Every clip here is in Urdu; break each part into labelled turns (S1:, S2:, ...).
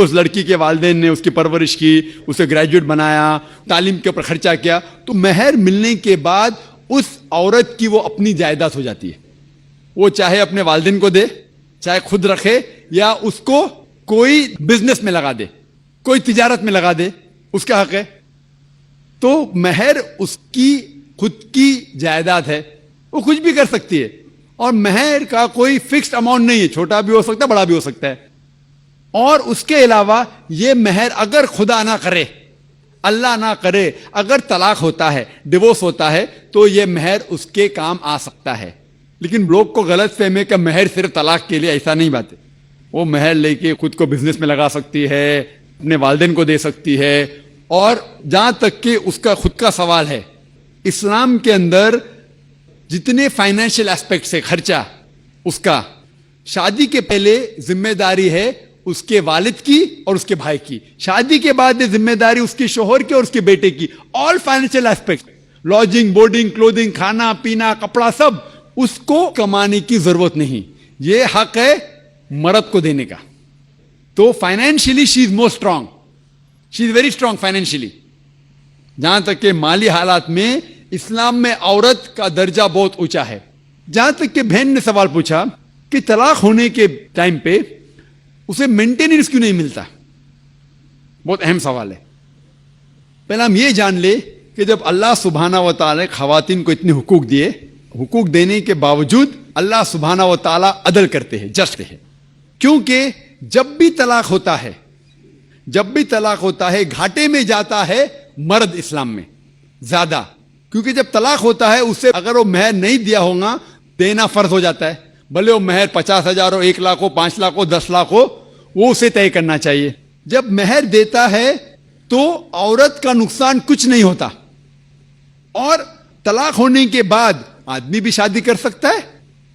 S1: اس لڑکی کے والدین نے اس کی پرورش کی, اسے گریجویٹ بنایا, تعلیم کے اوپر خرچہ کیا, تو مہر ملنے کے بعد اس عورت کی وہ اپنی جائیداد ہو جاتی ہے. وہ چاہے اپنے والدین کو دے, چاہے خود رکھے, یا اس کو کوئی بزنس میں لگا دے, کوئی تجارت میں لگا دے, اس کا حق ہے. تو مہر اس کی خود کی جائیداد ہے, وہ کچھ بھی کر سکتی ہے. اور مہر کا کوئی فکسڈ اماؤنٹ نہیں ہے, چھوٹا بھی ہو سکتا ہے, بڑا بھی ہو سکتا ہے. اور اس کے علاوہ یہ مہر اگر خدا نہ کرے, اللہ نہ کرے, اگر طلاق ہوتا ہے, ڈیورس ہوتا ہے, تو یہ مہر اس کے کام آ سکتا ہے. لیکن لوگ کو غلط فہمی ہے کہ مہر صرف طلاق کے لیے, ایسا نہیں بات ہے. وہ مہر لے کے خود کو بزنس میں لگا سکتی ہے, اپنے والدین کو دے سکتی ہے. اور جہاں تک کہ اس کا خود کا سوال ہے, اسلام کے اندر جتنے فائنینشیل ایسپیکٹس ہے خرچہ اس کا, شادی کے پہلے ذمہ داری ہے اس کے والد کی اور اس کے بھائی کی, شادی کے بعد ذمہ داری اس کے شوہر کی اور اس کے بیٹے کی. آل فائنینشیل ایسپیکٹ, لاڈجنگ, بورڈنگ, کلودنگ, کھانا پینا, کپڑا, سب اس کو کمانے کی ضرورت نہیں. یہ حق ہے مرد کو دینے کا. تو financially she is more strong, she is very strong financially. جہاں تک کہ مالی حالات میں اسلام میں عورت کا درجہ بہت اونچا ہے. جہاں تک کہ بہن نے سوال پوچھا کہ طلاق ہونے کے ٹائم پہ اسے مینٹیننس کیوں نہیں ملتا, بہت اہم سوال ہے. پہلا ہم یہ جان لے کہ جب اللہ سبحانہ و تعالی خواتین کو اتنے حقوق دیے, حقوق دینے کے باوجود اللہ سبحانہ و تعالی عدل کرتے ہیں, جسٹ ہے. کیونکہ جب بھی طلاق ہوتا ہے, جب بھی طلاق ہوتا ہے, گھاٹے میں جاتا ہے مرد اسلام میں زیادہ. کیونکہ جب طلاق ہوتا ہے اسے اگر وہ مہر نہیں دیا ہوگا دینا فرض ہو جاتا ہے. بھلے وہ مہر 50,000 ہو, 1 لاکھ ہو, 5 لاکھ ہو, 10 لاکھ ہو, وہ اسے طے کرنا چاہیے. جب مہر دیتا ہے تو عورت کا نقصان کچھ نہیں ہوتا. اور طلاق ہونے کے بعد آدمی بھی شادی کر سکتا ہے,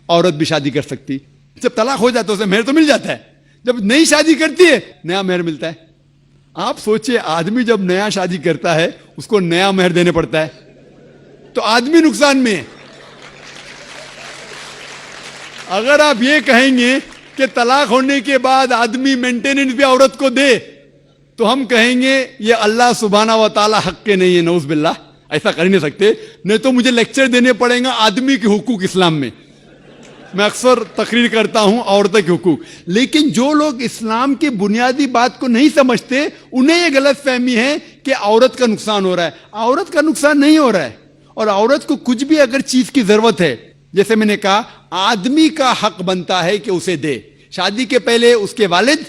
S1: عورت بھی شادی کر سکتی. جب طلاق ہو جاتا ہے اسے مہر تو مل جاتا ہے, جب نئی شادی کرتی ہے نیا مہر ملتا ہے. آپ سوچئے آدمی جب نیا شادی کرتا ہے اس کو نیا مہر دینے پڑتا ہے, تو آدمی نقصان میں ہے. اگر آپ یہ کہیں گے کہ طلاق ہونے کے بعد آدمی مینٹیننس بھی عورت کو دے, تو ہم کہیں گے یہ اللہ سبحانہ و تعالی حق کے نہیں ہے, نعوذ باللہ. ایسا کر ہی نہیں سکتے, نہیں تو مجھے لیکچر دینے پڑیں گا آدمی کے حقوق اسلام میں. میں اکثر تقریر کرتا ہوں عورتوں کے حقوق. لیکن جو لوگ اسلام کی بنیادی بات کو نہیں سمجھتے انہیں یہ غلط فہمی ہے کہ عورت کا نقصان ہو رہا ہے. عورت کا نقصان نہیں ہو رہا ہے. اور عورت کو کچھ بھی اگر چیز کی ضرورت ہے, جیسے میں نے کہا, آدمی کا حق بنتا ہے کہ اسے دے. شادی کے پہلے اس کے والد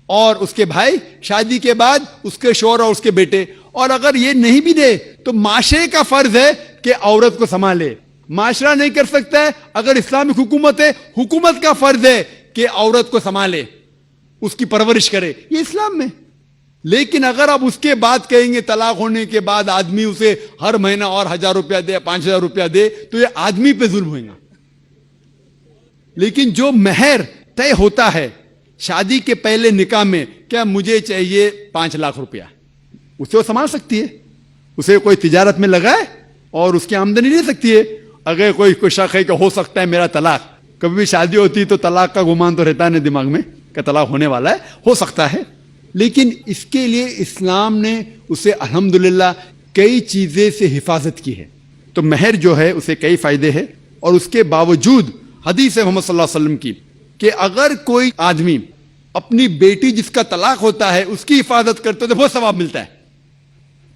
S1: اور اس کے بھائی, شادی کے بعد اس کے شوہر اور اس کے بیٹے. اور اگر یہ نہیں بھی دے تو معاشرے کا فرض ہے کہ عورت کو سنبھالے. معاشرہ نہیں کر سکتا ہے, اگر اسلامک حکومت ہے, حکومت کا فرض ہے کہ عورت کو سنبھالے, اس کی پرورش کرے. یہ اسلام میں. لیکن اگر آپ اس کے بعد کہیں گے طلاق ہونے کے بعد آدمی اسے ہر مہینہ اور 1,000 روپیہ دے, 5,000 روپیہ دے, تو یہ آدمی پہ ظلم ہوئے گا. لیکن جو مہر طے ہوتا ہے شادی کے پہلے نکاح میں, کیا مجھے چاہیے 5 لاکھ روپیہ, اسے وہ سنبھال سکتی ہے. اسے کوئی تجارت میں لگائے اور اس کی آمدنی لے سکتی ہے. اگر کوئی شک ہے کہ ہو سکتا ہے میرا طلاق, کبھی بھی شادی ہوتی تو طلاق کا گمان تو رہتا ہے دماغ میں کہ طلاق ہونے والا ہے, ہو سکتا ہے. لیکن اس کے لیے اسلام نے اسے الحمدللہ کئی چیزیں سے حفاظت کی ہے. تو مہر جو ہے اسے کئی فائدے ہیں. اور اس کے باوجود حدیث محمد صلی اللہ علیہ وسلم کی کہ اگر کوئی آدمی اپنی بیٹی جس کا طلاق ہوتا ہے اس کی حفاظت کرتے تو بہت ثواب ملتا ہے.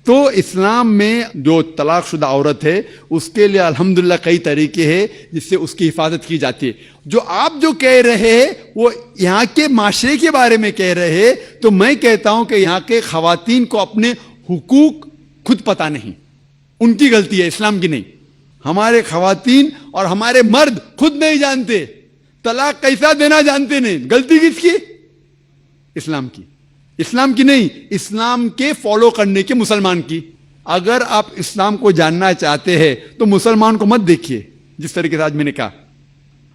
S1: تو اسلام میں جو طلاق شدہ عورت ہے اس کے لیے الحمدللہ کئی طریقے ہیں جس سے اس کی حفاظت کی جاتی ہے. جو آپ جو کہہ رہے ہیں وہ یہاں کے معاشرے کے بارے میں کہہ رہے ہیں, تو میں کہتا ہوں کہ یہاں کے خواتین کو اپنے حقوق خود پتہ نہیں, ان کی غلطی ہے, اسلام کی نہیں. ہمارے خواتین اور ہمارے مرد خود نہیں جانتے, طلاق کیسا دینا جانتے نہیں. غلطی کس کی؟ اسلام کی. اسلام کی نہیں, اسلام کے فالو کرنے کے مسلمان کی. اگر آپ اسلام کو جاننا چاہتے ہیں تو مسلمان کو مت دیکھیے. جس طریقے سے آج میں نے کہا,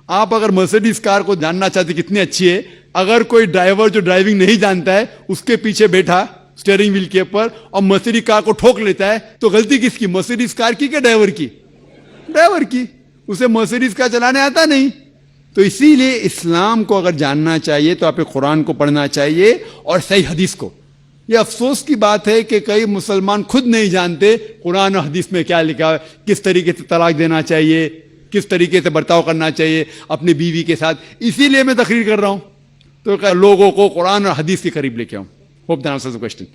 S1: آپ اگر مرسیڈیز کار کو جاننا چاہتے کتنی اچھی ہے, اگر کوئی ڈرائیور جو ڈرائیونگ نہیں جانتا ہے اس کے پیچھے بیٹھا اسٹیئرنگ ویل کے اوپر اور مرسیڈیز کار کو ٹھوک لیتا ہے, تو غلطی کس کی؟ مرسیڈیز کار کی کہ ڈرائیور کی؟ ڈرائیور کی. اسے مرسیڈیز کار چلانے آتا نہیں, تو اسی لیے اسلام کو اگر جاننا چاہیے تو آپ قرآن کو پڑھنا چاہیے اور صحیح حدیث کو. یہ افسوس کی بات ہے کہ کئی مسلمان خود نہیں جانتے قرآن اور حدیث میں کیا لکھا ہے, کس طریقے سے طلاق دینا چاہیے, کس طریقے سے برتاؤ کرنا چاہیے اپنی بیوی کے ساتھ. اسی لیے میں تقریر کر رہا ہوں تو لوگوں کو قرآن اور حدیث کے قریب لے کے آؤں. Hope that answers the question.